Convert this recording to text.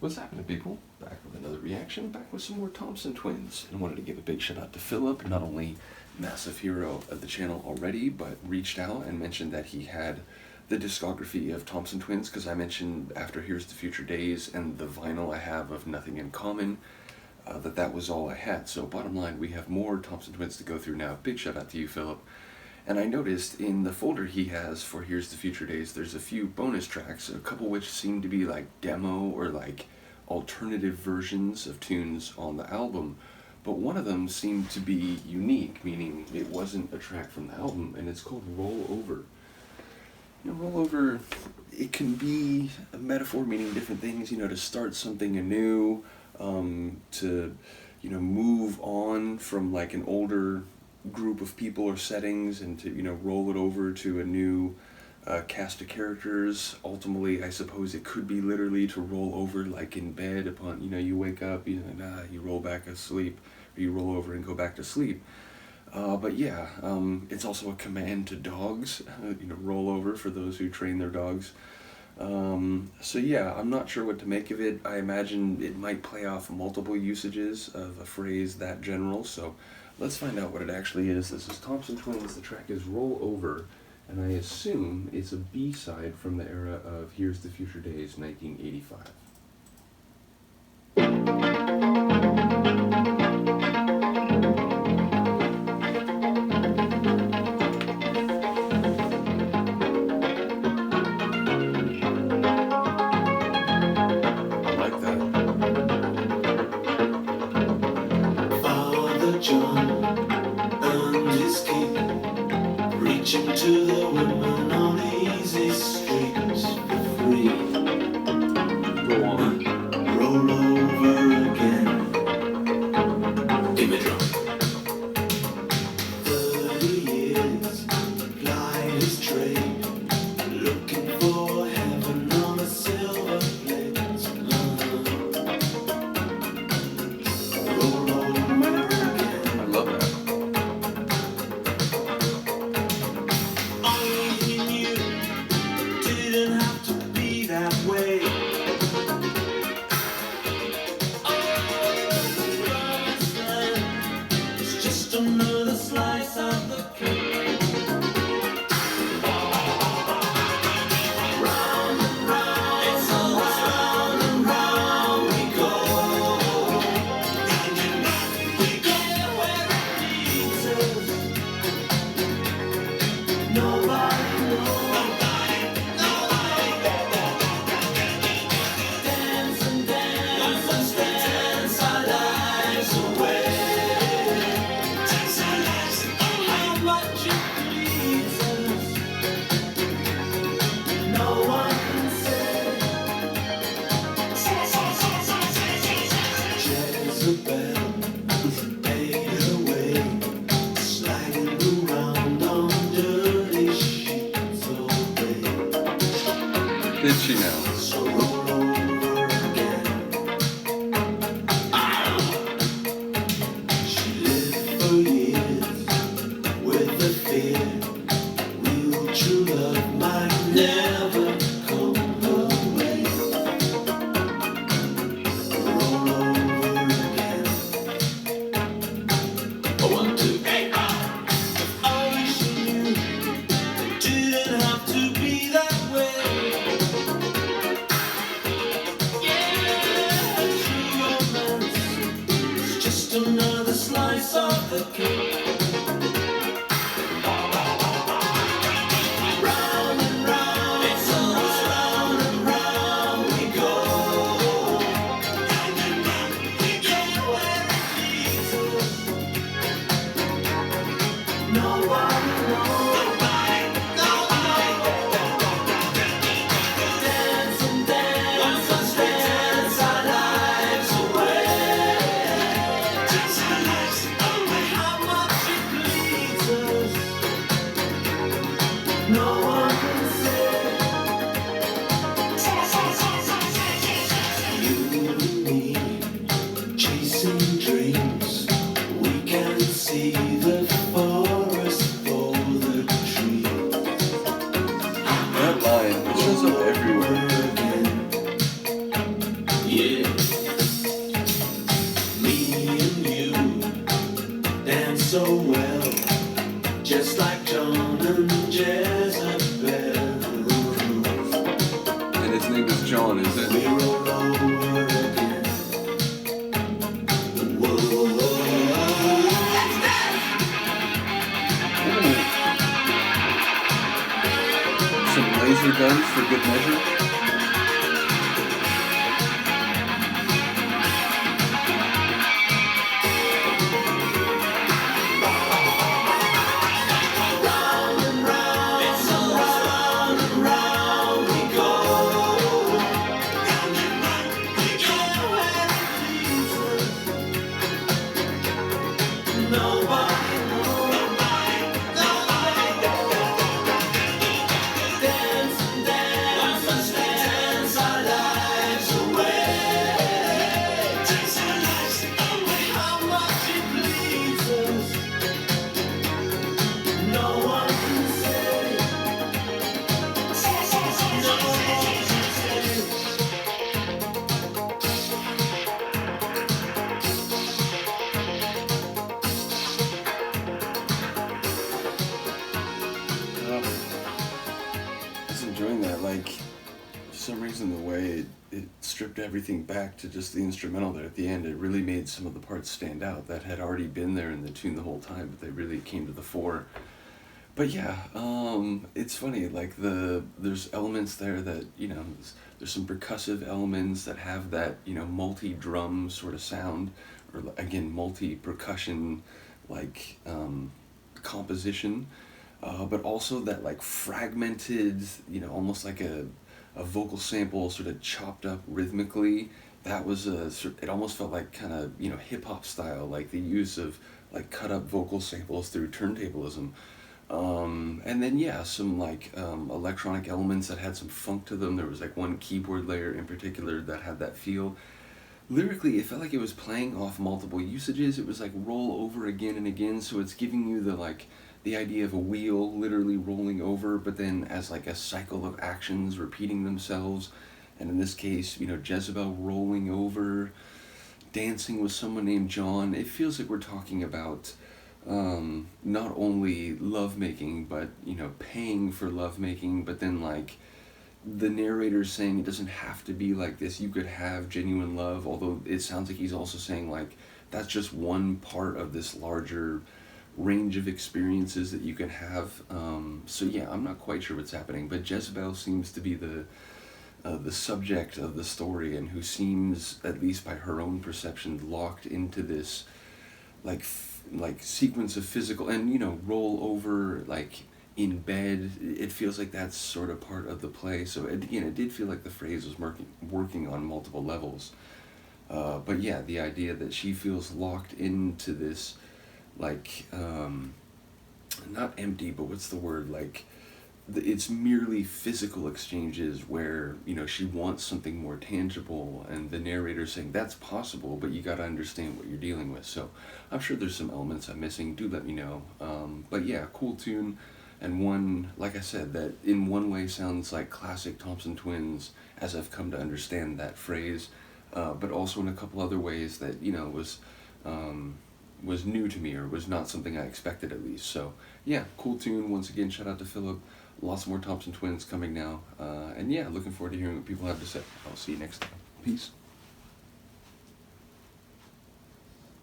What's happening, people? Back with another reaction, back with some more Thompson Twins. And wanted to give a big shout out to Philip, not only massive hero of the channel already, but reached out and mentioned that he had the discography of Thompson Twins, because I mentioned after Here's the Future Days and the vinyl I have of Nothing in Common, that was all I had. So bottom line, we have more Thompson Twins to go through now. Big shout out to you, Philip. And I noticed in the folder he has for Here's the Future Days, there's a few bonus tracks, a couple which seem to be like demo or like alternative versions of tunes on the album, but one of them seemed to be unique, meaning it wasn't a track from the album, and it's called Roll Over. You know, roll over, it can be a metaphor meaning different things, you know, to start something anew, to, you know, move on from like an older group of people or settings and to, you know, roll it over to a new cast of characters. Ultimately, I suppose it could be literally to roll over like in bed upon, you know, you wake up, you roll back asleep, or you roll over and go back to sleep. But yeah, it's also a command to dogs, you know, roll over for those who train their dogs. So yeah, I'm not sure what to make of it. I imagine it might play off multiple usages of a phrase that general, so let's find out what it actually is. This is Thompson Twins, the track is Roll Over, and I assume it's a B-side from the era of Here's the Future Days, 1985. I like that. Father John earned his keep, reaching to the women on easy streets for free. Go on. Roll over again. Give me a drum. 30 years, plied his trade, looking for heaven on a silver plate. Roll over again. I love that. Only he knew didn't have to be that way. Oh, the promised land is just another slice of the cake. Round and round, it's always round and round we go. Round and round we go where it leads us. Nobody knows. Dance and dance, dance our lives away. Dance our lives away. How much it bleeds us, no one can say. Jezebel made her way, sliding around on dirty sheets all day. Did she now? So roll over again. She lived for years with the fear real true love might never come her way. Roll over again. 1, 2, 3. If only she knew it didn't have to be that way. True romance is just another slice of the cake. Round and round, it's always round and round we go. Round and round we go where it leads us. Nobody knows. Dance and dance, dance our lives away. Dance our lives away. How much Yeah, me and you dance so well, just like John and Jezebel. And his name is John, is it? We roll over again. Whoa, whoa, whoa. Let's dance! Some laser guns for good measure. Round and round, it's so round and round we go. Round and round we go. Where it leads us, nobody knows. Dance, dance, let's dance our lives away. Dance our lives away. How much it bleeds us, no one can say. No one can say. I was enjoying that. Like, for some reason, the way it stripped everything back to just the instrumental there at the end, it really made some of the parts stand out that had already been there in the tune the whole time, but they really came to the fore. But yeah, it's funny. Like there's elements there that there's some percussive elements that have that multi-drum sort of sound, or again multi-percussion like composition. But also that like fragmented, almost like a vocal sample sort of chopped up rhythmically. That was it almost felt like kind of, hip hop style, like the use of like cut up vocal samples through turntablism. And then yeah, some like electronic elements that had some funk to them. There was like one keyboard layer in particular that had that feel. Lyrically, it felt like it was playing off multiple usages. It was like roll over again and again, so it's giving you the idea of a wheel literally rolling over, but then as like a cycle of actions repeating themselves. And in this case, Jezebel rolling over, dancing with someone named John. It feels like we're talking about not only lovemaking, but paying for lovemaking, but then like the narrator saying it doesn't have to be like this. You could have genuine love, although it sounds like he's also saying like that's just one part of this larger range of experiences that you can have. So yeah, I'm not quite sure what's happening, but Jezebel seems to be the subject of the story, and who seems, at least by her own perception, locked into this like sequence of physical and roll over like in bed. It feels like that's sort of part of the play. So again, it did feel like the phrase was working on multiple levels. But yeah, the idea that she feels locked into this like not empty, but what's the word, like it's merely physical exchanges where she wants something more tangible, and the narrator saying that's possible, but you got to understand what you're dealing with. So I'm sure there's some elements I'm missing. Do let me know. But yeah, cool tune, and one, like I said, that in one way sounds like classic Thompson Twins as I've come to understand that phrase, but also in a couple other ways that was new to me, or was not something I expected at least. So yeah, cool tune. Once again, shout out to Philip. Lots more Thompson Twins coming now. And yeah, looking forward to hearing what people have to say. I'll see you next time. Peace.